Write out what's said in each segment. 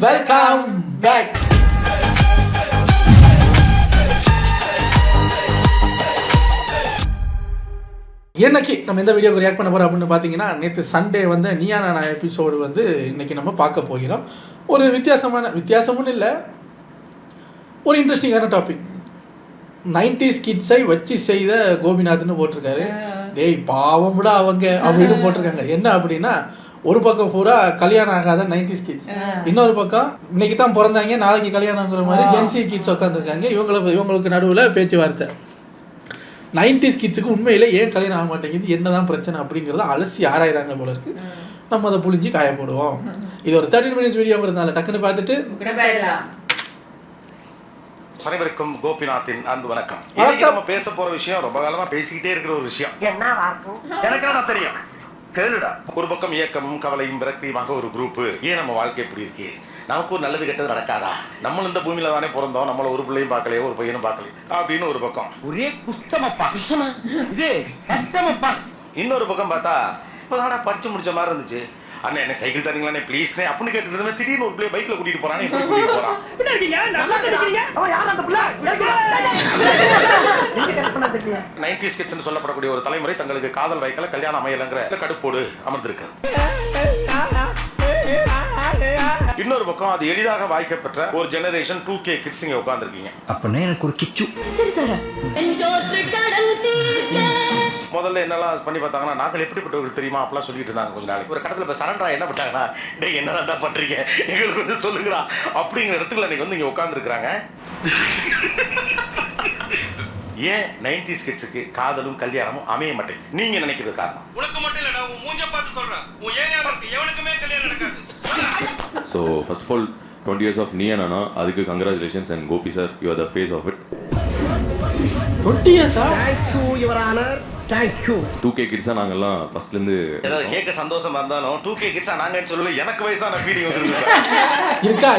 Welcome back. இன்னைக்கு நம்ம எந்த வீடியோக்கு ரியாக்ட் பண்ண போகிறோம் அப்படின்னு பார்த்தீங்கன்னா, நேற்று சண்டே வந்து நீயா நானா எபிசோடு வந்து இன்னைக்கு நம்ம பார்க்க போகிறோம். ஒரு வித்தியாசமுன்னு இல்லை, ஒரு இன்ட்ரெஸ்டிங்கான டாபிக். 90s கிட்ஸை வச்சு செய்த கோபிநாத்னு போட்டிருக்காரு. டேய் பாவம் விட அவங்க அப்படின்னு போட்டிருக்காங்க. என்ன அப்படின்னா, ஒரு பக்கம் பூரா கல்யாணம் ஆகாத 90s கிட்ஸ், இன்னொரு பக்கம் இன்னைக்கு தான் பிறந்தாங்க நாளைக்கு கல்யாணங்கிற மாதிரி ஜென்சி கிட்ஸ் உட்காந்துருக்காங்க. இவங்களுக்கு நடுவில் பேச்சுவார்த்தை. 90s கிட்ஸுக்கு உண்மையிலே ஏன் கல்யாணம் ஆக மாட்டேங்குது, என்னதான் பிரச்சனை அப்படிங்கிறத அலசி ஆராயிறாங்க போல இருக்கு. நம்ம அதை புளிஞ்சு காய போடுவோம். இது ஒரு 30 minutes வீடியோங்கிறதுனால டக்குன்னு பார்த்துட்டு அனைவருக்கும் கோபிநாத்தின் அன்பு வணக்கம். இன்னைக்கு நம்ம பேச போற விஷயம் ரொம்ப காலமா பேசிக்கிட்டே இருக்கிற ஒரு விஷயம். எனக்கு தெரியும், கேளுடா. ஒரு பக்கம் இயக்கமும் கவலையும் விரக்தியுமாக ஒரு குரூப். ஏன் நம்ம வாழ்க்கை எப்படி இருக்கு, நமக்கு ஒரு நல்லது கெட்டது நடக்காதா, நம்மளும் இந்த பூமியில தானே பிறந்தோம், நம்மள ஒரு பிள்ளையும் பார்க்கலையோ ஒரு பையனும் பார்க்கலையோ அப்படின்னு ஒரு பக்கம். ஒரே குஷ்டமப்பா இது கஷ்டமப்பா. இன்னொரு பக்கம் பார்த்தா இப்பதானடா படிச்சு முடிச்ச மாதிரி இருந்துச்சு, அண்ணே என்ன சைக்கிள் தரீங்களானே ப்ளீஸ்னே அப்படின்னு கேட்டு திடீர்னு ஒரு பிள்ளை பைக்ல கூட்டிட்டு போறானே, எப்படி கூட்டிட்டு போறான். 90s கிட்ஸ்னு சொல்லப்படக்கூடிய ஒரு தலைமுறை தங்களுக்கு காதல் வைக்கல, கல்யாணம் அமையலங்கிற கடுப்போடு அமர்ந்திருக்கு. இன்னொரு பக்கம் அது எளிதாக வாய்க்கப்பட்ட ஒரு ஜெனரேஷன் 2K கிட்ஸ் இங்க உட்கார்ந்துருக்கீங்க. அப்பனா எனக்கு ஒரு கிச்சு சரி தர. முதல்ல என்னெல்லாம் பண்ணி பார்த்தாங்கன்னா, நாங்கள் எப்படிப்பட்டவர்கள் தெரியுமா அப்படிலாம் சொல்லிட்டு இருந்தாங்க. கொஞ்ச நாளைக்கு ஒரு கடத்தில் இப்போ சரண்டா என்ன பண்ணாங்கன்னா, டே என்னதான்டா பண்றீங்க எங்களுக்கு வந்து சொல்லுங்கடா அப்படிங்கிற இடத்துல இன்னைக்கு வந்து இங்க உட்கார்ந்துருக்காங்க. ஏன் 90s கிட்ஸுக்கு காதலும் கல்யாணமும் அமைய மாட்டேங்குது நீங்க நினைக்கிறது காரணம்? உனக்கு மட்டும் இல்லடா, உன் மூஞ்ச பார்த்து சொல்றேன், உன் ஏரியாவுக்கு எவனுக்குமே கல்யாணம் நடக்காது. So first of all, 20 years of Niya Nana, adukku congratulations, and Gopi sir, you are the face of it. 20 years Thank you your honor, thank you. 2K kids நாங்கெல்லாம் ஃபர்ஸ்ட்ல இருந்து ஏதாவது கேட்க சந்தோஷமா இருந்தாலும் 2K கிட்ஸா நாங்கன்னு சொல்லல, எனக்கு வயசான ஃபீலிங் வந்துருச்சு.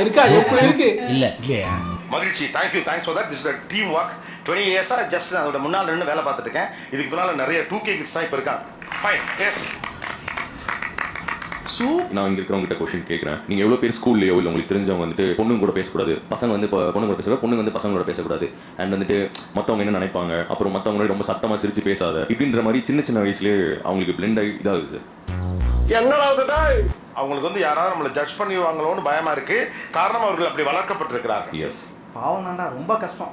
இருக்கா எப்படி இருக்கு இல்ல இல்லையா மகிழ்ச்சி. Thanks for that. This is team work. 20 இயர்ஸா ஜஸ்ட் அதோட முன்னால நின்று வேலை பார்த்துட்டு இருக்கேன். இதுக்கு முன்னால நிறைய 2K கிட்ஸ் தான் இப்போ இருக்காங்க. Fine, yes. நான் இங்க இருக்கிறவங்க கிட்ட क्वेश्चन கேக்குறேன். நீங்க எவ்வளவு பேர் ஸ்கூல்லயோ இல்ல உங்களுக்கு தெரிஞ்சவங்க வந்துட்டு பொண்ணுங்க கூட பேசக்கூடாது, பசங்க வந்து பொண்ணுங்க கூட பேசக்கூடாது, பொண்ணுங்க வந்து பசங்க கூட பேசக்கூடாது, அண்ட் வந்துட்டு மத்தவங்க என்ன நினைப்பாங்க, அப்புறம் மத்தவங்க ரொம்ப சத்தமா சிரிச்சு பேசாத இப்படின்ற மாதிரி சின்ன வயசுலயே அவங்களுக்கு பிளெண்ட் ஆகி இதாகுது சார். என்னடா அவங்களுக்கு வந்து யாராவது நம்மளை ஜட்ஜ் பண்ணிடுவாங்களோன்னு பயமா இருக்கு. காரணம் அவர்கள் அப்படி வளர்க்கப்பட்டிருக்கிறார்கள். எஸ், பாவம் தான்டா, ரொம்ப கஷ்டம்.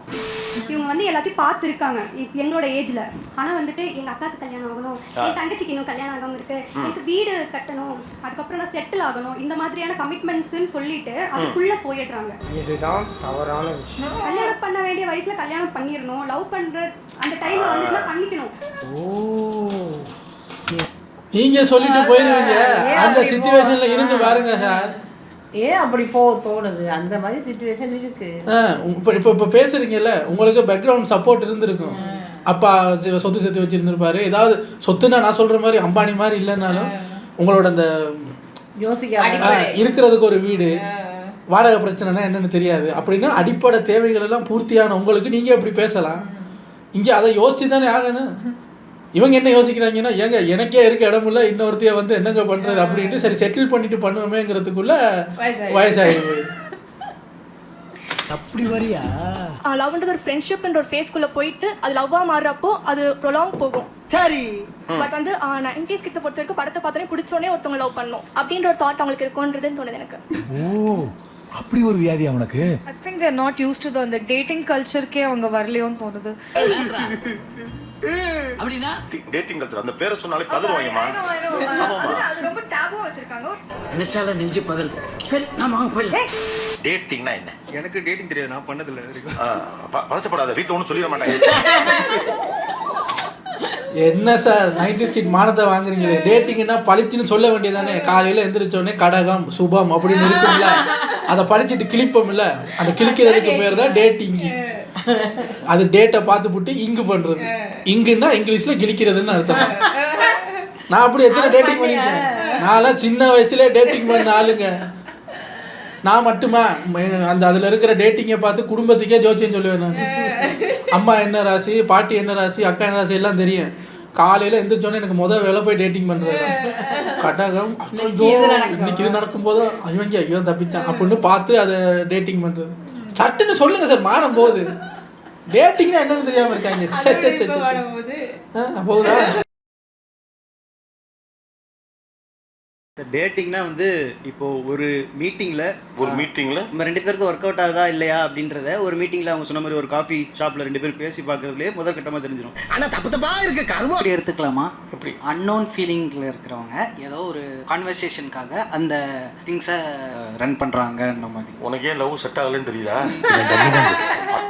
இவங்க வந்து எல்லாத்தையும் பார்த்துருக்காங்க எங்களோட ஏஜ்ல. ஆனால் வந்துட்டு எங்கள் அக்காவுக்கு கல்யாணம் ஆகணும், என் தங்கச்சிக்கு இன்னும் கல்யாணம் ஆகாமல் இருக்கு, எனக்கு வீடு கட்டணும், அதுக்கப்புறம் நான் செட்டில் ஆகணும், இந்த மாதிரியான கமிட்மெண்ட்ஸ்ன்னு சொல்லிட்டு அதுக்குள்ளே போயிடுறாங்க. இதுதான் தவறான விஷயம். கல்யாணம் பண்ண வேண்டிய வயசுல கல்யாணம் பண்ணிடணும், லவ் பண்ணுற அந்த டைம்ல வந்துச்சுன்னா பண்ணிக்கணும். நீங்க சொல்லிட்டு போயிருவீங்க, அந்த சிச்சுவேஷன்ல இருந்து பாருங்க சார். ஏன் அப்படி தோணுது? அந்த மாதிரி சிச்சுவேஷன் இருக்கு. இப்போ பேசுறீங்கல்ல, உங்களுக்கு பேக்ரவுண்ட் சப்போர்ட் இருந்திருக்கும். அப்பா சொத்து சேர்த்து வச்சிருந்திருப்பாரு. ஏதாவது சொத்துனா நான் சொல்ற மாதிரி அம்பானி மாதிரி இல்லைன்னாலும் உங்களோட அந்த இருக்கிறதுக்கு ஒரு வீடு, வாடகை பிரச்சனைனா என்னன்னு தெரியாது அப்படின்னா அடிப்படை தேவைகள் எல்லாம் பூர்த்தியான உங்களுக்கு நீங்க எப்படி பேசலாம்? இங்கே அதை யோசிச்சு தானே ஆகணும். இவங்க என்ன யோசிக்கிறாங்கன்னா, ஏங்க எனக்கே இருக்க இடம் இல்லை, இன்னொருத்தைய வந்து என்னங்க பண்றது அப்படின்ட்டு சரி செட்டில் பண்ணிட்டு பண்ணுவோமேங்கிறதுக்குள்ள வயசாகி அப்படி வரியா? லவ்ன்றது ஒரு ஃப்ரெண்ட்ஷிப்ன்ற ஒரு ஃபேஸ்க்குள்ளே போயிட்டு அது லவ்வாக மாறுறப்போ அது ப்ரொலாங் போகும். சரி, பட் வந்து 90s கிட்ஸை பொறுத்த வரைக்கும் படத்தை பார்த்தோன்னே பிடிச்சோன்னே ஒருத்தவங்க லவ் பண்ணணும் அப்படின்ற ஒரு தாட் அவங்களுக்கு இருக்குன்றதுன்னு தோணுது எனக்கு. ஓ, அப்படி ஒரு வியாதி அவனுக்கு. I think they're not used to the dating culture-கே அவங்க வரலையோன்னு தோணுது. அப்படினா டேட்டிங் கல்ச்சர் அந்த பேரை சொன்னாலே பதறுவாங்கம்மா. அது ரொம்ப டாபுவா வச்சிருக்காங்க. நினைச்சால நெஞ்சு பதறுது. சரி நாம வாங்க போயிடலாம். டேட்டிங்னா என்ன? எனக்கு டேட்டிங் தெரியாது, நான் பண்ணதில்லை. பதச்சப்படாத, வீட்டில் ஒன்றும் சொல்லிட மாட்டாங்க. என்ன சார் 90s கிட் மானத்தை வாங்குறீங்களே? டேட்டிங்னா பழிச்சுன்னு சொல்ல வேண்டியதானே? காலையில் எந்திரிச்சோடனே கடகம் சுபம் அப்படின்னு இருக்கும்ல, அதை படிச்சுட்டு கிளிப்போம் இல்லை, அந்த கிளிக்கிறதுக்கு பேர் தான் டேட்டிங். அது டேட்டை பார்த்து போட்டு இங்கு பண்றது. இங்குன்னா இங்கிலீஷ்ல கிழிக்கிறதுன்னு அர்த்தம். நான் அப்படி எத்தனை டேட்டிங் பண்ணிருக்கேன். நான்லாம் சின்ன வயசுல டேட்டிங் பண்ண ஆளுங்க. நான் மட்டுமா அந்த அதில் இருக்கிற டேட்டிங்கை பார்த்து குடும்பத்துக்கே ஜோசியம் சொல்லுவேன். நான் அம்மா என்ன ராசி, பாட்டி என்ன ராசி, அக்கா என்ன ராசி எல்லாம் தெரியும். காலையில் எந்திரிச்சோன்னே எனக்கு முதல் வேலை போய் டேட்டிங் பண்ணுறது. கடகம் இன்னைக்கு இது நடக்கும்போது ஐயோ தப்பிச்சான் அப்படின்னு பார்த்து அதை டேட்டிங் பண்ணுறது. சட்டுன்னு சொல்லுங்க சார், மானம் போகுது. டேட்டிங்னா என்னன்னு தெரியாமல் இருக்காங்க. போகுதா? டேட்டிங்னா வந்து இப்போ ஒரு மீட்டிங்ல நம்ம 2 பேருக்கு ஒர்க் அவுட் ஆகுதா இல்லையா அப்படின்றத ஒரு மீட்டிங்ல அவங்க சொன்ன மாதிரி ஒரு காஃபி ஷாப்ல 2 பேர் பேசி பார்க்கறதுலேயே முதல் கட்டமா தெரிஞ்சிடும். ஆனா தப்பு இருக்கு கர்மம். அப்படி எடுத்துக்கலாமா? எப்படி அன்னோன் ஃபீலிங்ல இருக்கிறவங்க ஏதோ ஒரு கான்வர்சேஷனுக்காக அந்த திங்ஸை ரன் பண்றாங்கன்ற மாதிரி. உனக்கு ஏன் லவ் செட் ஆகலன்னு தெரியுதா?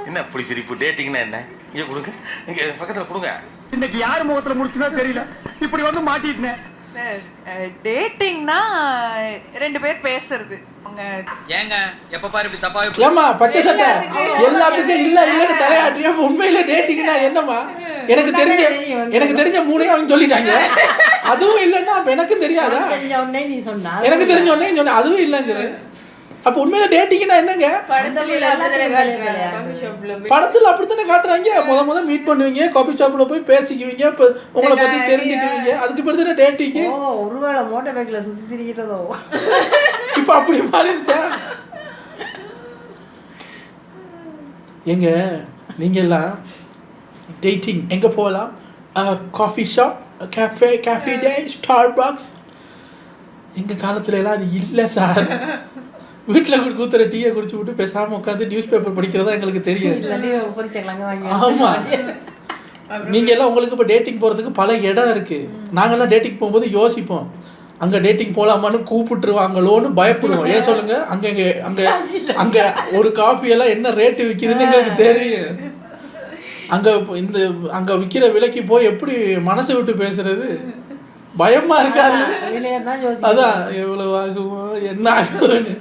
என்ன அப்படி சிரிப்பு? டேட்டிங்னா என்ன? இங்கே கொடுங்க, இங்கே பக்கத்தில் கொடுங்க. இன்னைக்கு யார் முகத்துல முடிச்சுனா தெரியல, இப்படி வந்து மாட்டிட்டேன் சார். டேட்டிங்னா 2 பேர் பேசுறது. அவங்க ஏங்க எப்ப பாரு இப்படி தப்பா ஏமா பச்சை சட்டை எல்லாத்துக்கும் இல்லைன்னு தலையாட்டியா? உண்மையில டேட்டிங்னா என்னம்மா? எனக்கு தெரிஞ்ச 3 அவங்க சொல்லிட்டாங்க. அதுவும் இல்லைன்னா அப்ப எனக்கும் தெரியாதா? நீ சொன்னா எனக்கு தெரிஞ்ச உடனே சொன்ன அதுவும் இல்லைங்கிற. அப்ப உண்மையில டேட்டிங்னா என்னங்க? படத்துல அப்படித்தானே காட்டுறாங்க. முத மீட் பண்ணுவீங்க, காபி ஷாப்ல போய் பேசிக்குவீங்க, உங்களை பத்தி தெரிஞ்சுக்குவீங்க, அதுக்கு பேர் தானே டேட்டிங். ஒருவேளை மோட்டார் பைக்ல சுத்தி திரிகிறதோ இப்ப அப்படி மாறிடுச்சா? எங்க நீங்க எல்லாம் டேட்டிங் எங்க போகலாம்? காஃபி ஷாப், கேஃபே டே, ஸ்டார் பாக்ஸ். எங்க காலத்துல எல்லாம் அது இல்லை சார். வீட்டில் கூத்துற டீயை குடிச்சு விட்டு பேசாமல் உட்காந்து நியூஸ் பேப்பர் படிக்கிறதா எங்களுக்கு தெரியும். ஆமாம், நீங்கள் எல்லாம் உங்களுக்கு இப்போ டேட்டிங் போகிறதுக்கு பல இடம் இருக்குது. நாங்கள்லாம் டேட்டிங் போகும்போது யோசிப்போம், அங்கே டேட்டிங் போகலாமான்னு கூப்பிட்டுருவாங்களோன்னு பயப்படுவோம். ஏன் சொல்லுங்கள், அங்கே ஒரு காஃபியெல்லாம் என்ன ரேட்டு விற்கிதுன்னு எங்களுக்கு தெரியும். அங்கே விற்கிற விலைக்கு போய் எப்படி மனசை விட்டு பேசுறது? பயமா இருக்காது. அதான் எவ்வளவு ஆகுமோ என்ன ஆகும்னு.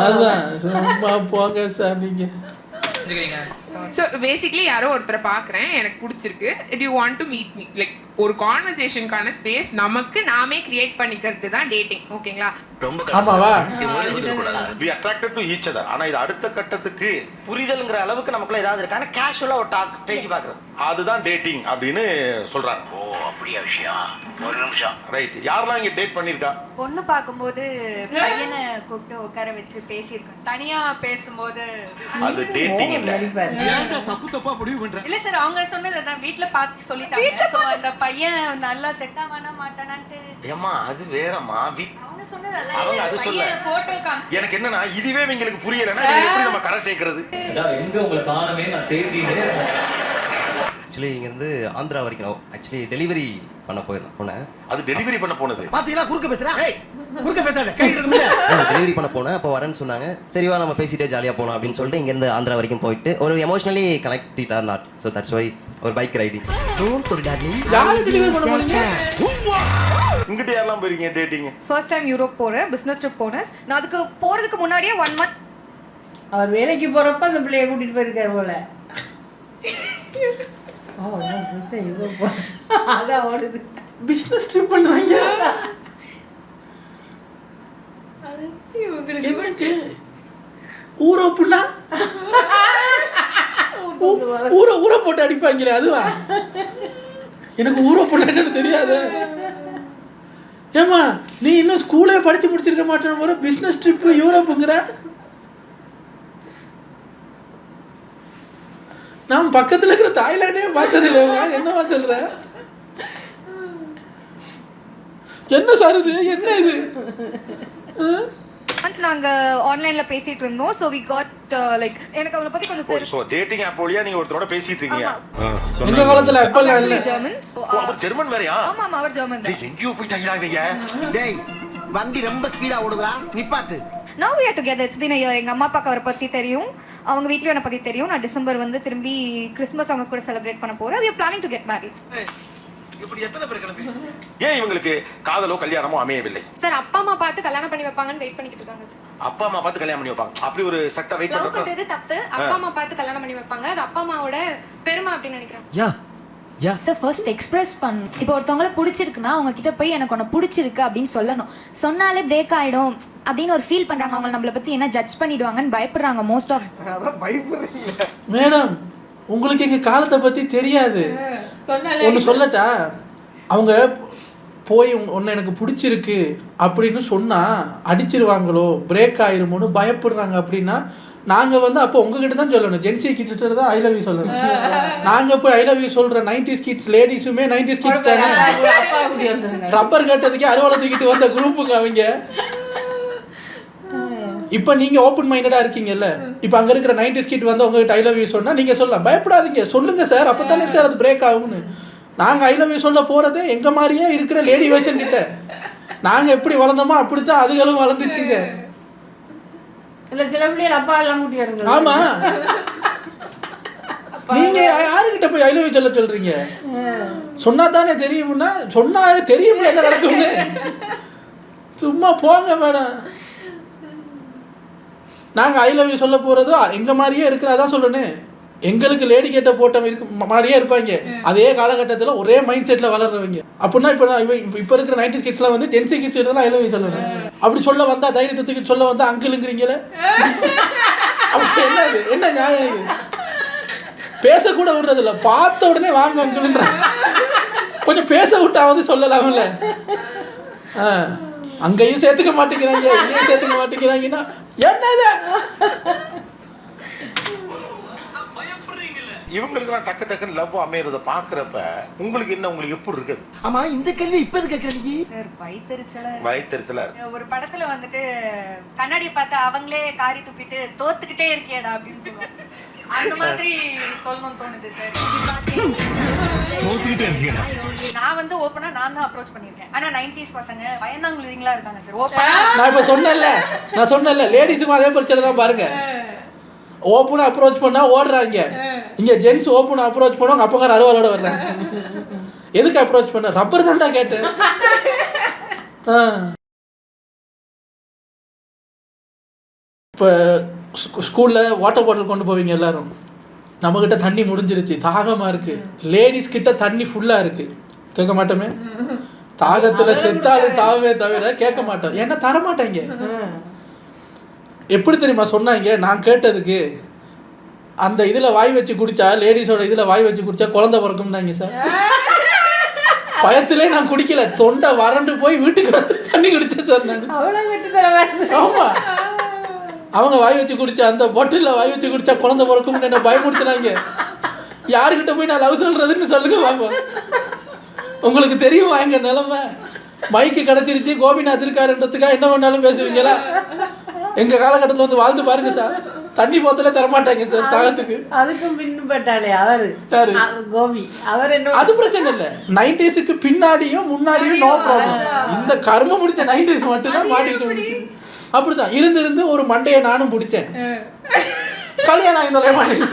அதான் சும்மா போங்க சார் நீங்க. ஸோ பேசிக்லி யாரோ ஒருத்தரை பார்க்குறேன், எனக்கு பிடிச்சிருக்கு, to you want to meet me, like ஒரு கான்வர்சேஷனுக்கான ஸ்பேஸ் நமக்கு நாமே கிரியேட் பண்ணிக்கிறது தான் டேட்டிங். ஓகேங்களா? ஆமாவா? we attracted to each other. ஆனா இது அடுத்த கட்டத்துக்கு புரிதல்ங்கிற அளவுக்கு நமக்குள்ள ஏதாவது இருக்கு. ஆனா கேஷுவலா ஒரு டாக் பேசி பார்க்கறது, அதுதான் டேட்டிங் அப்படின்னு சொல்றாங்க. ஓ அப்படியா விஷயம்? ஒரு நிமிஷம். ரைட். யாரெல்லாம் இங்க டேட் பண்ணிருக்கா? பொண்ணு பார்க்கும்போது பையனை கூப்பிட்டு உட்கார வச்சு பேசியிருக்கேன். தனியா பேசும்போது அது டேட்டிங் இல்ல. தப்பா முடிவு பண்றேன். இல்ல சார், அவங்க சொன்னது அதான் வீட்ல பார்த்து சொல்லிட்டாங்க. சோ அந்த பையன் நல்லா செட் ஆவானா மாட்டானான்ட்டு. ஏமா அது வேறமா. அவங்க சொன்னது அவங்க அது சொல்ல. போட்டோ காமிச்சு எனக்கு என்னன்னா இதுவே உங்களுக்கு புரியலன்னா எப்படி நம்ம கரை சேர்க்கிறது? எங்க உங்களை காணவே நான் தேடினே. ஆக்சுவலி இங்க இருந்து ஆந்திரா வரைக்கும் ஆக்சுவலி டெலிவரி பண்ண போனேன். அது டெலிவரி பண்ண போனது. பாத்தீங்களா குறுக்க பேசுறா? ஏய் குறுக்க பேசாத, கேட்டிட்டு இருக்கீங்க. டெலிவரி பண்ண போனேன். அப்போ வரேன்னு சொன்னாங்க. சரிவா நம்ம பேசிட்டே ஜாலியா போலாம் அப்படின்னு சொல்லிட்டு இங்க இருந்து ஆந்திரா வரைக்கும் போயிட்டு ஒரு emotionally connected or not, so that's why ஒரு bike riding. Don't worry darling. யாரை டெலிவரி பண்ண போறீங்க? இங்கிட்ட யாரெல்லாம் போறீங்க டேட்டிங்? ஃபர்ஸ்ட் டைம் யூரோப் போறேன், பிசினஸ் ட்ரிப் போனேன். நான் அதுக்கு போறதுக்கு முன்னாடியே 1 month அவர் வேலைக்கு போறப்ப அந்த பிள்ளைய கூட்டிட்டு போயிருக்காரு போல. அதான் ஓடுது. பிசினஸ் ட்ரிப் பண்றாங்க. எனக்கு ஊரோப்புனா ஊரை போட்டு அடிப்பாங்களே அதுவா? எனக்கு ஊரோப்புனா என்னன்னு தெரியாது. ஏமா நீ இன்னும் ஸ்கூலே படிச்சு முடிச்சிருக்க மாட்டேன்னு போற, பிசினஸ் ட்ரிப் யூரோப்புங்கிற? நான் பக்கத்துல இருக்கிற தாய்லாண்டே பார்த்தது இல்லையா? என்னவா சொல்ற? என்ன சார் இது? என்ன இது? நாங்க ஆன்லைன்ல பேசிட்டு இருந்தோம். சோ வி காட் லைக் எனக்கு அவளை பத்தி கொஞ்சம் தெரியும். சோ டேட்டிங் ஆப் வழியா நீங்க ஒருத்தரோட பேசிட்டு இருக்கீங்க. எங்க காலத்துல ஆப்பிள் இல்ல. ஜெர்மன். அவர் ஜெர்மன் வேறயா? ஆமா ஆமா அவர் ஜெர்மன் தான். எங்கயோ போயிட்டாங்களா இவங்க? டேய் வண்டி ரொம்ப ஸ்பீடா ஓடுதுடா, நிப்பாட்டு. Now we are together. It's been a year. எங்க அம்மா அப்பாக்கு அவரை பத்தி தெரியும், அவங்க வீட்லயும் என்ன பத்தி தெரியும். நான் டிசம்பர் வந்து திரும்பி கிறிஸ்மஸ் அவங்க கூட செலிப்ரேட் பண்ண போறேன். We are planning to get married. இப்படி எத்தனை பேர் கிளம்பி? ஏன் இவங்களுக்கு காதலோ கல்யாணமோ அமையவில்லை? சார் அப்பா அம்மா பார்த்து கல்யாணம் பண்ணி வைப்பாங்கன்னு வெயிட் பண்ணிட்டு இருக்காங்க சார். அப்பா அம்மா பார்த்து கல்யாணம் பண்ணி வைப்பாங்க, அப்படி ஒரு சட்ட வெயிட் லவ் பண்றது பண்றது தப்பு. அப்பா அம்மா பார்த்து கல்யாணம் பண்ணி வைப்பாங்க, அது அப்பா அம்மாவோட பெருமை அப்படின்னு நினைக்கிறேன். யா சார் ஃபர்ஸ்ட் எக்ஸ்பிரஸ் பண்ணணும். இப்போ ஒருத்தவங்கள பிடிச்சிருக்குன்னா அவங்க கிட்ட போய் எனக்கு ஒன்று பிடிச்சிருக்கு அப்படின்னு சொல்லணும். சொன்னாலே பிரேக் ஆகிடும் அப்படின்னு ஒரு ஃபீல் பண்ணுறாங்க. அவங்க நம்மளை பற்றி என்ன ஜட்ஜ் பண்ணிடுவாங்கன்னு பயப்படுறாங்க மோஸ்ட் ஆஃப். பயப்படுறீங்க மேடம், உங்களுக்கு எங்கள் காலத்தை பற்றி தெரியாது. ஒன்று சொல்லட்டா, அவங்க போய் ஒன்று எனக்கு பிடிச்சிருக்கு அப்படின்னு சொன்னால் அடிச்சிருவாங்களோ பிரேக் ஆயிருமோன்னு பயப்படுறாங்க. அப்படின்னா நாங்கள் வந்து அப்போ உங்ககிட்ட தான் சொல்லணும், ஜென்சி கிட்ஸ்ட்டு தான் ஐ லவ் யூ சொல்லணும். நாங்கள் போய் ஐ லவ் யூ சொல்கிற 90s கிட்ஸ் லேடிஸுமே 90s கிட்ஸ் தானே. ரப்பர் கட்டதுக்கே அறுவலை தூக்கிட்டு வந்த குரூப்புங்க அவங்க. இப்போ நீங்கள் ஓப்பன் மைண்டடாக இருக்கீங்கல்ல, இப்போ அங்கே இருக்கிற 90s கிட் வந்து உங்ககிட்ட ஐ லவ் யூ சொன்னால் நீங்கள் சொல்லலாம், பயப்படாதீங்க சொல்லுங்கள் சார், அப்போ தானே சார் அது பிரேக் ஆகும்னு. நாங்கள் ஐ லவ் யூ சொல்ல போகிறதே எங்கள் மாதிரியே இருக்கிற லேடி வேர்ஷன் கிட்ட. நாங்கள் எப்படி வளர்ந்தோமோ அப்படி தான் அதுகளும் வளர்ந்துச்சுங்க. இல்லை சில பிள்ளைகள் அப்பா எல்லாம் கூட்டியாருங்க. ஆமாம், நீங்கள் யாருக்கிட்ட போய் ஐ லவ் யூ சொல்ல சொல்கிறீங்க? சொன்னா தானே தெரியும்னா, சொன்னால் தெரியும்ல என்ன நடக்கும்னு. சும்மா போங்க மேடம். நாங்கள் ஐ லவ் யூ சொல்ல போகிறது எங்கள் மாதிரியே இருக்கிறதான் சொல்லணும். எங்களுக்கு லேடி கேட்ட போட்டவங்க இருக்கு மாதிரியே இருப்பாங்க. அதே காலகட்டத்தில் ஒரே மைண்ட் செட்டில் வளர்றவங்க. அப்படின்னா இப்போ இருக்கிற 90s கிட்ஸ்லாம் வந்து ஜென்சி கிட்ஸ் எடுத்தாலும் ஐ லவ் யூ சொல்லணும். அப்படி சொல்ல வந்தால் தைரியத்துக்கு சொல்ல வந்தால் அங்கிளுங்கிறீங்களே, அப்படி என்னது என்ன நியாயம் இது? பேசக்கூட விடுறதில்ல, பார்த்த உடனே வாங்க அங்கிளுன்ற. கொஞ்சம் பேச விட்டா வந்து சொல்லலாம்ல. அங்கேயும் சேர்த்துக்க மாட்டேங்கிறாங்க, இங்கேயும் சேர்த்துக்க மாட்டேங்கிறாங்கன்னா என்னது? இவங்களுக்குலாம் டக்கு டக்குன்னு லவ் அமையறத பாக்குறப்ப உங்களுக்கு என்ன, உங்களுக்கு எப்படி இருக்குது? ஆமா, இந்த கேள்வி இப்ப எது கேக்குறீங்க சார்? வயித்தெரிச்சல ஒரு படத்துல வந்துட்டு கண்ணாடி பார்த்து அவங்களே காரி துப்பிட்டு தோத்துக்கிட்டே இருக்கியடா அப்படின்னு சொல்லுவாங்க. அந்த மாதிரி சொல்லணும்னு தோணுது சார். நான் வந்து ஓப்பனா நான் தான் அப்ரோச் பண்ணிருக்கேன். ஆனா 90s பசங்க பயந்தாங்குளிங்களா இருக்காங்க சார். ஓப்பனா நான் இப்ப சொன்னேன்ல லேடிஸுக்கும் அதே பிரச்சனை தான் பாருங்க. ஓப்பனாக அப்ரோச் பண்ணால் ஓடுறாங்க. இங்கே ஜென்ஸ் ஓப்பனாக அப்ரோச் பண்ணுவாங்க, அப்போக்கார அறுவாலோட வர்றாங்க. எதுக்கு அப்ரோச் பண்ண? ரப்பர் தாண்டா கேட்டேன். இப்போ ஸ்கூலில் வாட்டர் பாட்டில் கொண்டு போவீங்க எல்லாரும். நம்மக்கிட்ட தண்ணி முடிஞ்சிருச்சு, தாகமாக இருக்குது. லேடிஸ் கிட்ட தண்ணி ஃபுல்லாக இருக்குது, கேட்க மாட்டோமே. தாகத்தில் செத்தாலும் சாவே தவிர கேட்க மாட்டோம், ஏன்னா தரமாட்டாங்க. எப்படி தெரியுமா சொன்னாங்க? நான் கேட்டதுக்கு அந்த இதில் வாய் வச்சு குடித்தா, லேடிஸோட இதில் வாய் வச்சு குடித்தா குழந்தை பிறக்கும்னாங்க சார். பயத்திலே நான் குடிக்கல, தொண்டை வறண்டு போய் வீட்டுக்கு வந்து தண்ணி குடித்தேன் சார் நான். ஆமாம், அவங்க வாய் வச்சு குடித்தா, அந்த பாட்டிலில் வாய் வச்சு குடித்தா குழந்தை பிறக்கும்னு என்ன பயமுறுத்தினாங்க. யாருக்கிட்ட போய் நான் லவ் சொல்கிறதுன்னு சொல்லுங்க பாப்போம். உங்களுக்கு தெரியுமா எங்கள் நிலைமை? மைக்கு கிடச்சிருச்சு, கோபிநாத் இருக்காருன்றதுக்காக என்ன பண்ணாலும் பேசுவீங்களா? எங்கள் காலகட்டத்தில் வந்து வாழ்ந்து பாருங்க சார், தண்ணி போத்தலே தரமாட்டாங்க சார் தாகத்துக்கு. அதுக்கும் பின்பற்றாலே அவர் கோபி, அவர் என்ன, அது பிரச்சனை இல்லை. 90ஸ்க்கு பின்னாடியும் முன்னாடியும் நோ ப்ராப்ளம். இந்த கர்மம் முடிச்ச 90s மட்டும்தான் மாட்டிக்கிட்டு முடிக்குது. அப்படிதான் இருந்து ஒரு மண்டையை நானும் பிடிச்சேன். கல்யாணம் ஆகி தொலைய மாட்டேன்.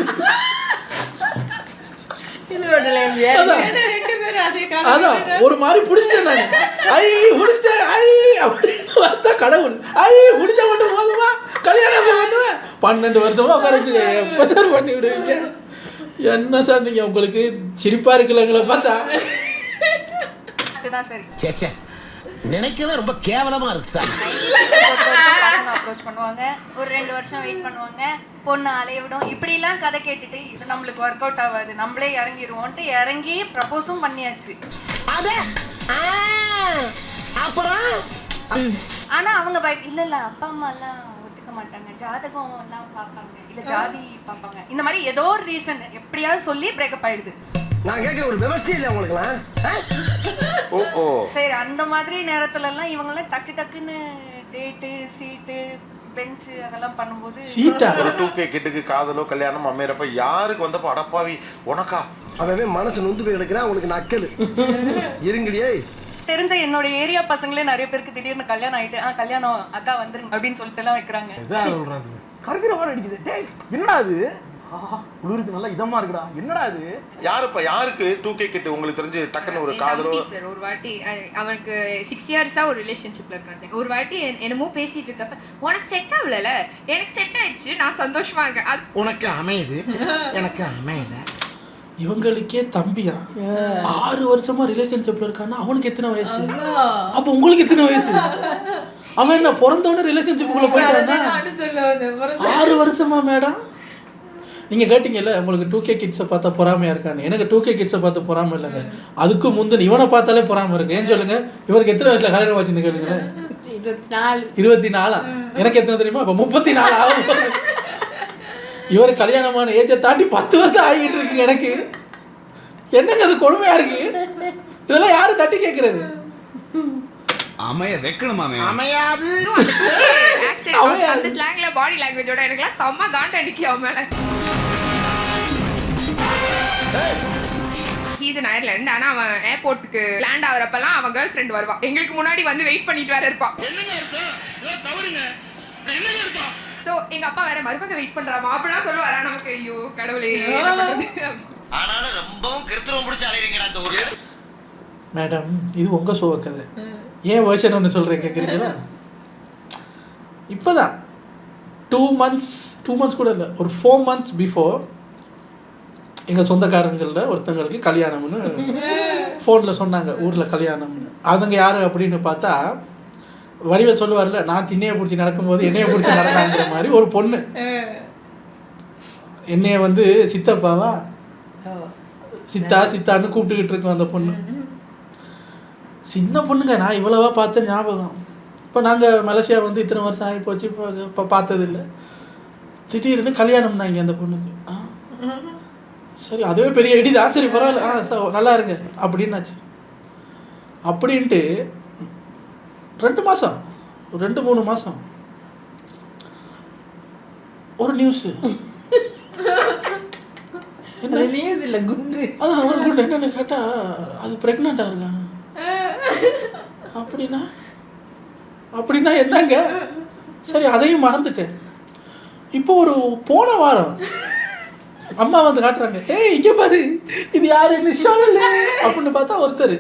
அதான் ஒரு மாதிரி பிடிச்சிட்டேன் நான். பிடிச்சிட்டேன் அப்படின்னு பார்த்தா கடவுள் பிடிச்ச மட்டும் போதுமா கல்யாணம் பண்ணுவேன். 12 வருஷமா உட்கார எப்ப சார் பண்ணி விடுவீங்க? என்ன சார் நீங்க, உங்களுக்கு சிரிப்பா இருக்குல்ல எங்களை பார்த்தா? நினைக்கவே ரொம்ப கேவலமா இருக்கு சார். அப்ரோச் பண்ணுவாங்க, ஒரு 2 வருஷம் வெயிட் பண்ணுவாங்க, பொண்ணு அலைய விடும், இப்படி எல்லாம் கதை கேட்டுட்டு இது நம்மளுக்கு ஒர்க் அவுட் ஆகாது, நம்மளே இறங்கிடுவோம்ட்டு இறங்கி ப்ரப்போஸும் பண்ணியாச்சு. அப்புறம் ஆனா அவங்க இல்ல அப்பா அம்மா எல்லாம் ஒத்துக்க மாட்டாங்க, ஜாதகம் எல்லாம் பார்ப்பாங்க, இல்ல ஜாதி பார்ப்பாங்க, இந்த மாதிரி ஏதோ ஒரு ரீசன் எப்படியாவது சொல்லி பிரேக்கப் ஆயிடுது. நான் கேட்கிற ஒரு விவசாயம் இல்லை உங்களுக்குலாம். சரி, அந்த மாதிரி நேரத்துல எல்லாம் இவங்க எல்லாம் டக்கு டக்குன்னு டேட்டு சீட்டு பெஞ்சு அதெல்லாம் பண்ணும்போது ஒரு 2K கிட்டுக்கு காதலோ கல்யாணம் அமையறப்ப யாருக்கு வந்தப்ப அடப்பாவி உனக்கா அவன் மனசு நொந்து போய் கிடக்கிறான். உங்களுக்கு நக்கல் இருங்கடியே. தெரிஞ்ச என்னோட ஏரியா பசங்களே நிறைய பேருக்கு திடீர்னு கல்யாணம் ஆயிட்டு கல்யாணம் அக்கா வந்துருங்க அப்படின்னு சொல்லிட்டு எல்லாம் வைக்கிறாங்க. கருகிற மாதிரி அடிக்குது. என்னடா அது? குளிருக்கு நல்லா இதமா இருக்குடா. என்னடா இது? யாருக்கு 2K கிட்டு உங்களுக்கு தெரிஞ்சு டக்குன்னு ஒரு காதலோ? சார் ஒரு வாட்டி அவனுக்கு 6 இயர்ஸா ஒரு ரிலேஷன்ஷிப்ல இருக்கான் சார். ஒரு வாட்டி என்னமோ பேசிட்டு இருக்கப்ப உனக்கு செட் ஆகல, எனக்கு செட் ஆயிடுச்சு, நான் சந்தோஷமா இருக்கேன், உனக்கு அமையுது எனக்கு அமையல. இவங்களுக்கே தம்பியா 6 வருஷமா ரிலேஷன்ஷிப்ல இருக்கான்னா அவனுக்கு எத்தனை வயசு? அப்ப உங்களுக்கு எத்தனை வயசு? அவன் என்ன பிறந்தவன ரிலேஷன்ஷிப்புக்குள்ள போயிட்டானா? 6 வருஷமா மேடம் நீங்கள் கேட்டீங்கல்ல உங்களுக்கு 2K கிட்ஸை பார்த்தா பொறாமையாக இருக்கான்னு. எனக்கு 2K கிட்ஸை பார்த்து பொறாமை இல்லைங்க, அதுக்கு முந்தின இவனை பார்த்தாலே பொறாமை இருக்கு. ஏன்னு சொல்லுங்க, இவருக்கு எத்தனை வயசில் கல்யாணம் வச்சுன்னு கேளுங்க. 24. எனக்கு எத்தனை தெரியுமா? இப்போ 34 ஆகும். இவர் கல்யாணமான ஏஜை தாண்டி 10 வருஷம் ஆகிட்டு இருக்குங்க. எனக்கு என்னங்க அது கொடுமையா இருக்கு. இதெல்லாம் யாரு தட்டி கேட்கறது? அமைய வைக்கணுமாமே அமையாது. அந்த ஸ்லாங்ல பாடி லாங்குவேஜோட எனக்குலாம் செம்ம காண்ட அடிக்கி அவன் மேல. He's in Ireland. ஆனா அவன் ஏர்போர்ட்டுக்கு லேண்ட் ஆகுறப்பெல்லாம் அவன் கேர்ள் ஃப்ரெண்ட் வருவா, எங்களுக்கு முன்னாடி வந்து வெயிட் பண்ணிட்டு வேற இருப்பான். சோ எங்க அப்பா வேற மறுபக்கம் வெயிட் பண்றாமா அப்படிலாம் சொல்லுவாரா நமக்கு. ஐயோ கடவுளே. ஆனாலும் ரொம்பவும் கிருத்திரம் பிடிச்சி அலைவீங்கடா இந்த ஊர்ல. மேடம் இது உங்க சோக கதை, ஏன் வேர்ஷன் ஒன்று சொல்கிறேன் கேட்குறீங்களா? இப்போ தான் 2 months கூட இல்லை, ஒரு 4 months பிஃபோர் எங்கள் சொந்தக்காரங்களில் ஒருத்தங்களுக்கு கல்யாணம்னு ஃபோனில் சொன்னாங்க, ஊரில் கல்யாணம்னு. அதுங்க யார் அப்படின்னு பார்த்தா, வடிவேல் சொல்லுவார்ல, நான் திண்ணையை பிடிச்சி நடக்கும்போது என்னையை பிடிச்சி நடந்தாங்கிற மாதிரி ஒரு பொண்ணு. என்னைய வந்து சித்தப்பாவா சித்தான்னு கூப்பிட்டுக்கிட்டு இருக்கோம் அந்த பொண்ணு. சின்ன பொண்ணுங்க, நான் இவ்வளவா பார்த்த ஞாபகம். இப்போ நாங்கள் மலேசியா வந்து இத்தனை வருஷம் ஆகி போச்சு, இப்போ பார்த்ததில்லை. திடீர்னு கல்யாணம்னாங்க அந்த பொண்ணுக்கு. சரி அதுவே பெரிய இடி தான், சரி பரவாயில்ல, நல்லா இருங்க அப்படின்னாச்சு. அப்படின்ட்டு 2 மாதம் 2-3 மாதம் ஒரு நியூஸு. என்ன நியூஸ் இல்லை, குண்டு. அதான் ஒரு குண்டு. என்னென்னு கேட்டால் அது ப்ரெக்னெண்ட்டாக இருக்காங்க. அப்படின்னா என்னங்க? சரி அதையும் மறந்துட்டேன். இப்போ ஒரு போன வாரம் அம்மா வந்து காட்டுறாங்க, ஏய் இங்கே பாரு இது யாருன்னு சொல்லல அப்படின்னு பார்த்தா ஒருத்தர்,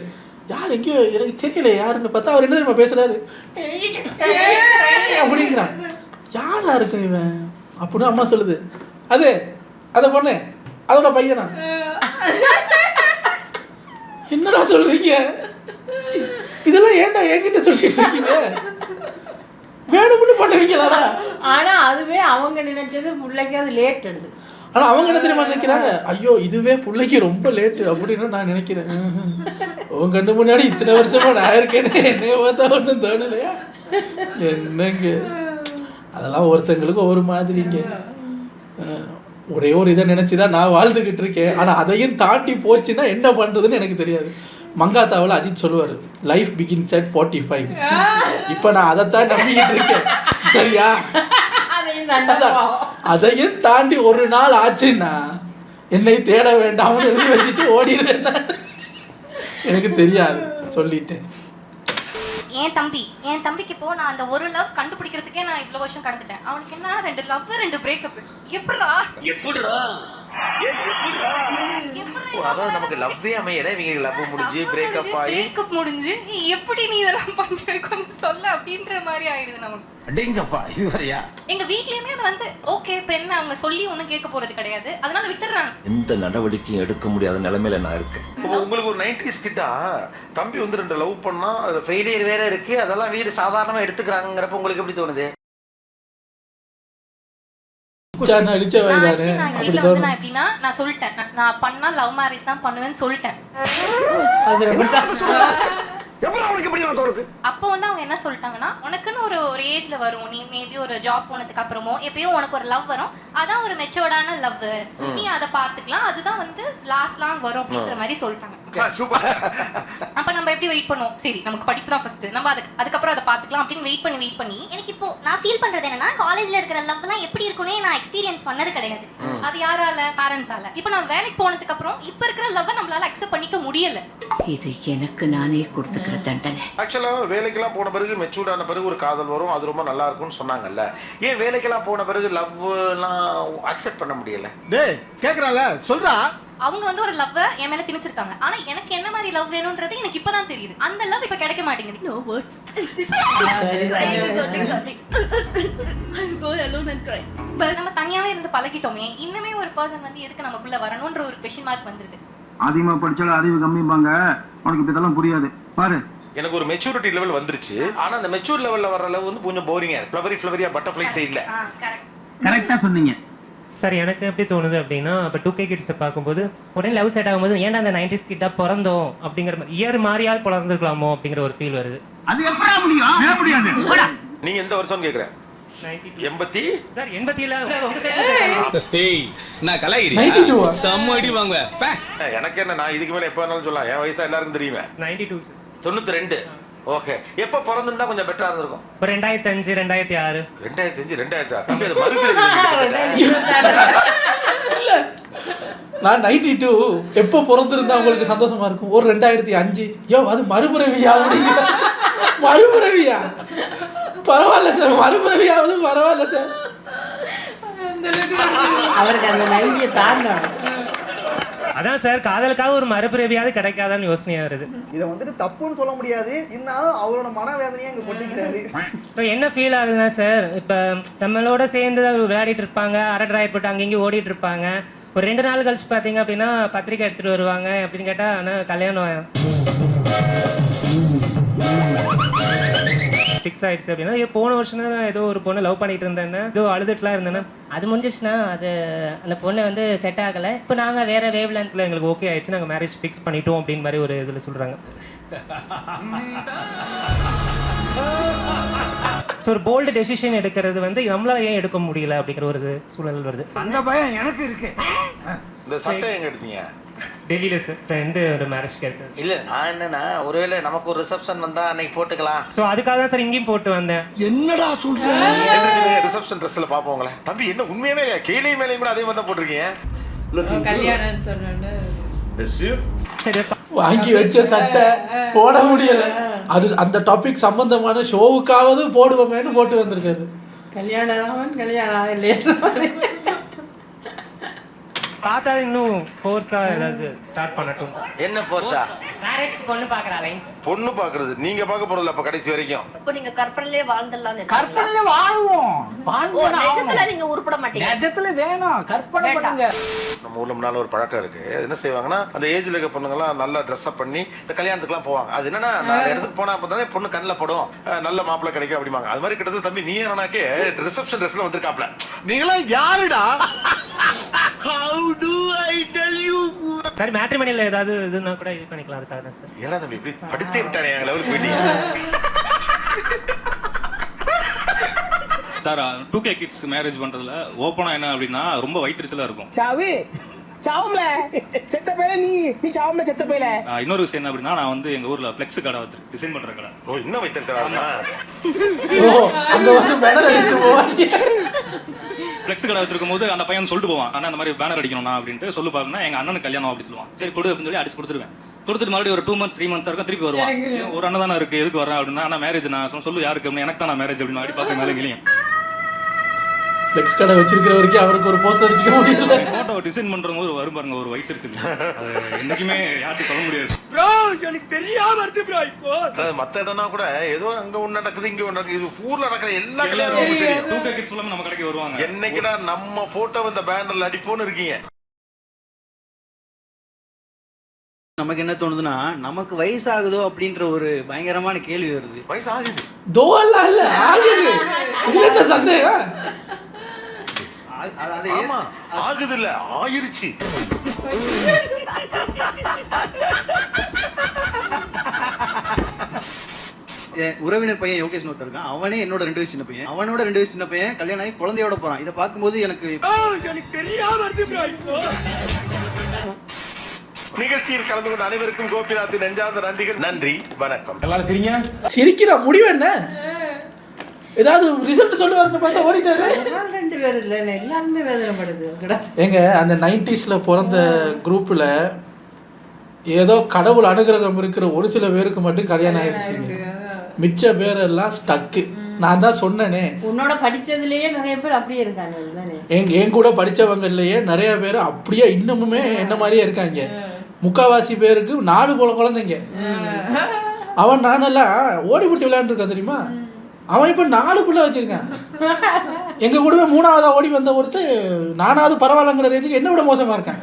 யார் எங்கேயோ எனக்கு தெரியல யாருன்னு பார்த்தா அவர் என்ன தெரியுமா பேசுறாரு அப்படிங்கிறான். யாரா இருக்கு இவன் அப்படின்னு அம்மா சொல்லுது. அதை பொண்ணு அதோட பையனா? என்னடா சொல்றீங்க? இதெல்லாம் ஏன்டா என்கிட்ட சொல்லிட்டு இருக்கீங்க? வேணும்னு பண்ணுவீங்களா? ஆனா அதுவே அவங்க நினைச்சது பிள்ளைக்கு அது லேட். ஆனா அவங்க என்ன தெரியுமா நினைக்கிறாங்க, ஐயோ இதுவே பிள்ளைக்கு ரொம்ப லேட்டு அப்படின்னு நான் நினைக்கிறேன். உன் கண்டு முன்னாடி இத்தனை வருஷமா நான் இருக்கேன்னு என்னைய பார்த்தா ஒன்றும் தோணலையா? என்னங்க அதெல்லாம் ஒருத்தங்களுக்கு ஒரு மாதிரிங்க. ஒரே ஒரு இதை நினைச்சுதான் நான் வாழ்ந்துகிட்டு இருக்கேன். ஆனா அதையும் தாண்டி போச்சுன்னா என்ன பண்றதுன்னு எனக்கு தெரியாது. மங்காத்தாவில் அஜித் சொல்லுவார், லைஃப் பிகின்ஸ் அட் 45. இப்போ நான் அதைத்தான் நம்பிக்கிட்டு இருக்கேன். சரியா? அதையும் தாண்டி ஒரு நாள் ஆச்சுன்னா என்னை தேட வேண்டாம்னு எழுதி வச்சுட்டு ஓடிடுவேன். எனக்கு தெரியாது சொல்லிட்டேன். என் தம்பிக்கு இப்போ நான் அந்த ஒரு லவ் கண்டுபிடிக்கிறதுக்கே நான் இவ்வளவு வருஷம் கடந்துட்டேன். அவனுக்கு என்ன 2 லவ் 2 பிரேக்கப். எப்படிடா அதாவது நமக்கு லவ்வே அமையல, இவங்க லவ் முடிஞ்சு பிரேக்கப் முடிஞ்சு எப்படி நீ இதெல்லாம் பண்ற கொஞ்சம் சொல்ல அப்படின்ற மாதிரி ஆயிடுது நமக்கு. அடேங்கப்பா இது வரையா? எங்க வீட்லயுமே அது வந்து ஓகே இப்ப என்ன அவங்க சொல்லி ஒன்னும் கேட்க போறது கிடையாது, அதனால விட்டுறாங்க. எந்த நடவடிக்கையும் எடுக்க முடியாத நிலைமையில நான் இருக்கேன். உங்களுக்கு ஒரு 90s கிட்டா தம்பி வந்து 2 லவ் பண்ணா அது ஃபெயிலியர் வேற இருக்கு, அதெல்லாம் வீடு சாதாரணமா எடுத்துக்கிறாங்கிறப்ப உங்களுக்கு எப்படி தோணுது? நான் சொல்லிட்டேன், நான் பண்ணா லவ் மேரேஜ் தான் பண்ணுவேன்னு சொல்லிட்டேன். அப்போ வந்து அவங்க என்ன சொல்லிட்டாங்கன்னா, உனக்குன்னு ஒரு ஏஜ்ல வரும், நீ மேபி ஒரு ஜாப் போனதுக்கு அப்புறமோ எப்பயும் உனக்கு ஒரு லவ் வரும், அதான் ஒரு மெச்சூர்டான லவ், நீ அதை பாத்துக்கலாம், அதுதான் வந்து லாஸ்ட் லாங் வரும் அப்படின்ற மாதிரி சொல்லிட்டாங்க. அப்ப நம்ம எப்படி வெயிட் பண்ணுவோம்? சரி நமக்கு படிப்பு தான் ஃபர்ஸ்ட், நம்ம அதுக்கப்புறம் அதை பாத்துக்கலாம் அப்படின்னு வெயிட் பண்ணி எனக்கு இப்போ நான் ஃபீல் பண்றது என்னன்னா, காலேஜ்ல இருக்கிற லவ்லாம் எப்படி இருக்கும்னே நான் எக்ஸ்பீரியன்ஸ் பண்ணது கிடையாது. அது யாரால? பேரண்ட்ஸால. இப்போ நான் வேலைக்கு போனதுக்கு அப்புறம் இப்ப இருக்கிற லவ் நம்மளால அக்செப்ட் பண்ணிக்க முடியல. இது எனக்கு நானே கொடுத்துக்கிற தண்டனை. ஆக்சுவலா வேலைக்கெல்லாம் போன பிறகு மெச்சூர்டான பிறகு ஒரு காதல் வரும், அது ரொம்ப நல்லா இருக்கும்னு சொன்னாங்கல்ல. ஏன் வேலைக்கெல்லாம் போன பிறகு லவ்லாம் அக்செப்ட் பண்ண முடியல? டேய் கேக்குறால சொல்றா. அவங்க வந்து ஒரு லவ் என் மேல திணிச்சிருக்காங்க. ஆனா எனக்கு என்ன மாதிரி லவ் வேணும்ன்றது எனக்கு இப்பதான் தெரியுது. அந்த லவ் இப்ப கிடைக்க மாட்டேங்குது. No words. நம்ம தனியாவே இருந்து பழகிட்டோமே, இன்னுமே ஒரு பர்சன் வந்து எதுக்கு நமக்குள்ள வரணும்ன்ற ஒரு क्वेश्चन மார்க் வந்துருது. அதிகமா படிச்சாலும் அறிவு கம்மிப்பாங்க, உனக்கு இதெல்லாம் புரியாது பாரு. எனக்கு ஒரு மெச்சூரிட்டி லெவல் வந்துருச்சு, ஆனா அந்த மெச்சூர் லெவல்ல வர லவ் வந்து கொஞ்சம் போரிங்கா இருக்கு. ஃப்ளவரியா பட்டர்ஃப்ளைஸே இல்ல. கரெக்டா சொன்னீங்க. சார் எனக்கு எப்படி தோணுது அப்படின்னா இப்போ 2K கிட்ஸை பார்க்கும்போது உடனே லவ் செட் ஆகும்போது ஏன்டா அந்த 90s கிட்டாக பிறந்தோம் அப்படிங்கிற மாதிரி இயர் மாறியால் பிறந்திருக்கலாமோ அப்படிங்கிற ஒரு ஃபீல் வருது. அது எப்படா முடியும்? முடியாது. நீங்க எந்த வருஷம் கேக்குறேன்? 80 சார் 80 இல்ல உங்க சைடுல டேய் நான் கலாயிரி 92 செம்ம அடி வாங்குவேன். எனக்கு என்ன, நான் இதுக்கு மேல எப்ப வேணாலும் சொல்லலாம். என் வயசு தான் எல்லாருக்கும் தெரியுமே. 92 சார். 92. ஓகே. எப்ப பிறந்திருந்தா கொஞ்சம் பெட்டரா இருந்திருக்கும்? ஒரு 2005 2006. 2005 2006 தம்பி அது மறுபிறவி. இல்ல நான் 92 எப்போ பிறந்திருந்தா உங்களுக்கு சந்தோஷமா இருக்கும்? ஒரு 2005. யோ அது மறுபிறவியா? மறுபிறவியா? பரவாயில்ல சார், மறுபிறவியாவது பரவாயில்ல சார். அவருக்கு அந்த 90 தாண்டணும். அதான் சார் காதலுக்காக ஒரு மறுபிறவியாவது கிடைக்காதான்னு யோசனையா வருது. இதை வந்துட்டு தப்புன்னு சொல்ல முடியாது, இருந்தாலும் அவரோட மனவேதனையை அங்கே கொட்டிக்கிறாரு. ஸோ என்ன ஃபீல் ஆகுதுன்னா சார், இப்போ நம்மளோட சேர்ந்து விளையாடிட்டு இருப்பாங்க, அரட்ராய் போட்டு அங்கேயும் ஓடிட்டு இருப்பாங்க. ஒரு 2 நாள் கழிச்சு பார்த்தீங்க அப்படின்னா பத்திரிக்கை எடுத்துகிட்டு வருவாங்க. அப்படின்னு கேட்டால் ஆனால் கல்யாணம் ஃபிக்ஸ் ஆயிடுச்சு அப்படின்னா போன வருஷம் தான் ஏதோ ஒரு பொண்ணு லவ் பண்ணிட்டு இருந்தேன்னா ஏதோ அழுதுட்டுலாம் இருந்தேன்னா அது முடிஞ்சிச்சுன்னா அது அந்த பொண்ணு வந்து செட் ஆகலை, இப்போ நாங்கள் வேற வேவ் லென்த்தில் எங்களுக்கு ஓகே ஆயிடுச்சு, நாங்கள் மேரேஜ் ஃபிக்ஸ் பண்ணிட்டோம் அப்படின்னு மாதிரி ஒரு இதில் சொல்கிறாங்க. ஸோ ஒரு போல்டு டெசிஷன் எடுக்கிறது வந்து நம்மளால ஏன் எடுக்க முடியல அப்படிங்கிற ஒரு சூழல் வருது. அந்த பயம் எனக்கு இருக்கு. இந்த சட்டை எங்க எடுத்தீங்க? டெல்லியில சார் ஃப்ரெண்டு ஒரு மேரேஜ் கேட்டேன். இல்ல நான் என்னன்னா ஒருவேளை நமக்கு ஒரு ரிசப்ஷன் வந்தா அன்னைக்கு போட்டுக்கலாம். ஸோ அதுக்காக தான் சார் இங்கேயும் போட்டு வந்தேன். என்னடா சொல்ற? ரிசப்ஷன் ட்ரெஸ்ல பாப்போங்களே. தம்பி என்ன உண்மையாவே கீழே மேலேயும் கூட அதே மாதிரி தான் போட்டிருக்கீங்க. கல்யாணம் சொன்னோன்னு வாங்கி வச்ச சட்டை போட முடியல. அது அந்த டாபிக் சம்பந்தமான ஷோவுக்காவது போடுவோமேனு போட்டு வந்திருக்காரு. கல்யாணம் இல்லையா பார்த்தா இன்னும் ஃபோர்ஸா ஏதாவது ஸ்டார்ட் பண்ணட்டும். என்ன ஃபோர்ஸா? மேரேஜ்க்கு பொண்ணு பார்க்குற அலைன்ஸ். பொண்ணு பார்க்கறது நீங்க பார்க்க போறல அப்ப கடைசி வரைக்கும். இப்போ நீங்க கற்பனையிலே வாழ்ந்துடலாம்னு. கற்பனையில வாழ்வோம். நிஜத்துல நீங்க உருப்பட மாட்டீங்க. நிஜத்துல வேணும், கற்பனை பண்ணுங்க. நம்ம ஊர்ல முன்னால ஒரு பழக்கம் இருக்கு. என்ன செய்வாங்கன்னா அந்த ஏஜ்ல இருக்க பொண்ணுங்கலாம் நல்லா ட்ரெஸ் அப் பண்ணி இந்த கல்யாணத்துக்குலாம் போவாங்க. அது என்னன்னா நான் இடத்துக்கு போனா அப்பதானே பொண்ணு கண்ணில் படும், நல்ல மாப்பிள்ளை கிடைக்கும் அப்படிமாங்க. அது மாதிரி கிட்டத்தட்ட தம்பி நீ என்னன்னாக்கே ரிசப்ஷன் ட்ரெஸ்ல வந்திருக்காப்ல. நீங்களாம் யாருடா? How do I tell you? சரி மேட்ரிமோனியில் ஏதாவது இதுனா கூட இது பண்ணிக்கலாம் அதுக்காக தான் சார். ஏன்னா தம்பி இப்படி படித்தே விட்டானே எங்க லெவலுக்கு போயிட்டீங்க. சார் 2K கிட்ஸ் மேரேஜ் பண்றதுல ஓப்பனா என்ன அப்படின்னா ரொம்ப வயிற்றுச்சலா இருக்கும். சாவு சாவும்ல செத்த பேல நீ சாவும்ல செத்த பேல. இன்னொரு விஷயம் என்ன அப்படின்னா நான் வந்து எங்க ஊர்ல ஃப்ளெக்ஸ் கடை வச்சு டிசைன் பண்ற கடை. ஓ இன்னும் வைத்திருக்காருமா? ஓ அங்க வந்து பேனர் அடிச்சிட்டு போவாங்க. ஃப்ளெக்ஸ் கடை வச்சிருக்கும் போது அந்த பையன் சொல்லிட்டு போவான், அண்ணா அந்த மாதிரி பேனர் அடிக்கணும்னா அப்படின்ட்டு சொல்லு பாருன்னா எங்க அண்ணனுக்கு கல்யாணம் அப்படின்னு சொல்லுவான். சரி கொடு அப்படின்னு சொல்லி அடிச்சு கொடுத்துருவேன். கொடுத்துட்டு மறுபடியும் ஒரு 2 months 3 months இருக்கும் திருப்பி வருவான். ஒரு அண்ணன் தானே இருக்கு எதுக்கு வரேன் அப்படின்னா நான் மேரேஜ் நான் சொல்லு யாருக்கு அப்படின்னு எனக்கு தான் நான் மேரேஜ் அப்படின்னு அடி பார்க்க மேலே கிளியும். ஃப்ளெக்ஸ் கடை வச்சிருக்கிற வரைக்கும் அவருக்கு ஒரு போஸ்ட் அடிச்சுக்க முடியல. போட்டோ டிசைன் பண்றவங்க ஒரு வரும் பாருங்க ஒரு வயிற்றுச்சு. அது என்னைக்குமே யார்ட்டும் சொல்ல முடியாது. ப்ரோ எனக்கு தெரியாம வருது ப்ரோ. இப்போ சார் மத்த இடம்னா கூட ஏதோ அங்க ஒண்ணு நடக்குது இங்க ஒண்ணு நடக்குது. இது ஊர்ல நடக்கிற எல்லா கல்யாணமும் தெரியும். 2K கிட்ஸ் எல்லாமே நம்ம கடைக்கு வருவாங்க. என்னைக்குடா நம்ம போட்டோ இந்த பேனர்ல அடிப்போன்னு இருக்கீங்க. நமக்கு என்ன தோணுதுன்னா நமக்கு வயசாகுதோ அப்படின்ற ஒரு பயங்கரமான கேள்வி வருது. வயசு ஆகுது தோல்லாம் இல்ல ஆகுது. இது என்ன சந்தேகம்? ஆமா ஆகுது இல்ல ஆயிருச்சு. உறவினர் பையன் யோகேஷ் ஒருத்தர் இருக்கான். அவனே என்னோட 2 வயசு சின்ன பையன். அவனோட 2 வயசு சின்ன பையன் கல்யாணம் ஆகி குழந்தையோட போறான். இதை பார்க்கும்போது எனக்கு தெரியாம வருது ப்ரோ. இப்போ நிகழ்ச்சியில் கலந்து கொண்ட அனைவருக்கும் கோபிநாத்தின் நெஞ்சார்ந்த நன்றிகள். நன்றி வணக்கம். எல்லாரும் சிரிங்க. சிரிக்கிற முடிவு என்ன? ஏதாவது ரிசல்ட் சொல்லுவாருன்னு பார்த்தா ஓடிட்டாரு. 2 பேர் இல்லை எல்லாருமே வேதனைப்படுது. ஏங்க அந்த 90sல பிறந்த குரூப்ல ஏதோ கடவுள் அனுகிரகம் இருக்கிற ஒரு சில பேருக்கு மட்டும் கல்யாணம் ஆயிடுச்சுங்க. மிச்ச பேரெல்லாம் ஸ்டக்கு. நான் தான் சொன்னேனே உன்னோட படிச்சதுலயே நிறைய பேர் அப்படியே இருக்காங்க. என் கூட படிச்சவங்கலயே நிறைய பேர் அப்படியே இன்னமுமே என்ன மாதிரியே இருக்காங்க. முக்காவாசி பேருக்கு 4 குழந்தைங்க. அவன் நானெல்லாம் ஓடி பிடிச்சி விளையாண்டுருக்கான் தெரியுமா? அவன் இப்போ 4 பிள்ளை வச்சிருக்கான். எங்க கூடவே 3ஆவதா ஓடி வந்த ஒருத்தர் 4ஆவது பரவாயில்லங்கிற ரேஞ்சுக்கு என்ன விட மோசமா இருக்கான்.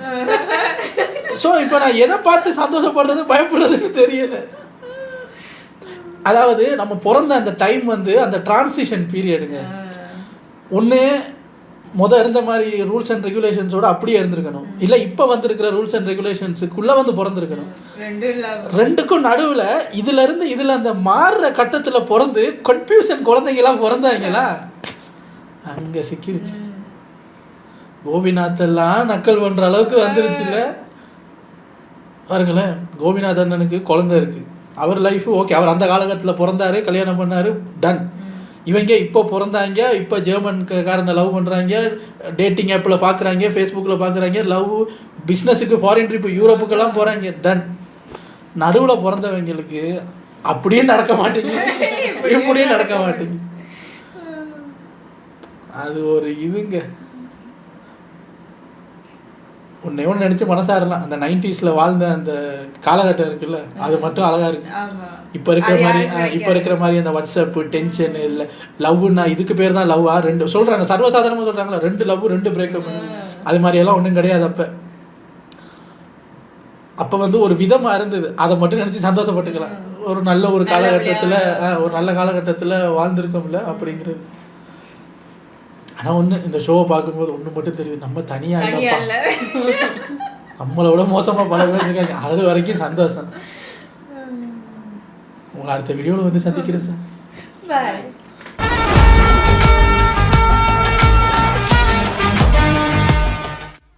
ஸோ இப்போ நான் எதை பார்த்து சந்தோஷப்படுறது பயப்படுறதுன்னு தெரியல. அதாவது நம்ம பிறந்த அந்த டைம் வந்து அந்த டிரான்சிஷன் பீரியடுங்க. ஒன்று இருந்த மாதிரி ரூல்ஸ் அண்ட் ரெகுலேஷன்ஸோட அப்படியே இருந்திருக்கணும், இல்லை இப்போ வந்திருக்கிற ரூல்ஸ் அண்ட் ரெகுலேஷன்ஸுக்குள்ளே வந்து பிறந்திருக்கணும். ரெண்டுக்கும் நடுவில் இதுலேருந்து இதில் அந்த மாறுற கட்டத்தில் பிறந்து கன்ஃபியூஷன் குழந்தைங்களாம் பிறந்தாங்களா, அங்கே சிக்கிருச்சு. கோபிநாத்தெல்லாம் நக்கல் பண்ணுற அளவுக்கு வந்துருச்சுல்ல. பாருங்களேன், கோபிநாத் அண்ணனுக்கு குழந்தை இருக்குது, அவர் லைஃபு ஓகே, அவர் அந்த காலகட்டத்தில் பிறந்தாரு, கல்யாணம் பண்ணார், டன். இவங்க இப்போ பிறந்தாங்க, இப்போ ஜெர்மன்காரனை லவ் பண்ணுறாங்க, டேட்டிங் ஆப்பில் பார்க்குறாங்க, ஃபேஸ்புக்கில் பார்க்குறாங்க, லவ் பிஸ்னஸுக்கு ஃபாரின் ட்ரிப்பு யூரோப்புக்கெல்லாம் போகிறாங்க, டன். நடுவில் பிறந்தவங்களுக்கு அப்படியும் நடக்க மாட்டேங்குது, இப்படியும் நடக்க மாட்டேங்குது. அது ஒரு இதுங்க. ஒன்று நினச்சி மனசாரலாம், அந்த 90s வாழ்ந்த அந்த காலகட்டம் இருக்குல்ல, அது மட்டும் அழகாக இருக்கு. இப்போ இருக்கிற மாதிரி அந்த வாட்ஸ்அப்பு டென்ஷன் இல்லை, லவ்னா இதுக்கு பேர் தான் லவ்வா, ரெண்டு சொல்கிறாங்க, சர்வசாதாரணமாக சொல்கிறாங்களா, 2 லவ் 2 பிரேக்கப், அது மாதிரியெல்லாம் ஒன்றும் கிடையாது. அப்போ வந்து ஒரு விதமாக இருந்தது, அதை மட்டும் நினச்சி சந்தோஷப்பட்டுக்கலாம். ஒரு நல்ல ஒரு காலகட்டத்தில் வாழ்ந்துருக்கோம்ல அப்படிங்கிறது. ஆனால் ஒன்று, இந்த ஷோவை பார்க்கும்போது ஒன்று மட்டும் தெரியுது, நம்ம தனியாக இல்லை, நம்மளோட மோசமாக பல பேர் இருக்காங்க. அது வரைக்கும் சந்தோஷம். உங்களை அடுத்த வீடியோவில் வந்து சந்திக்கிறேன் சார்.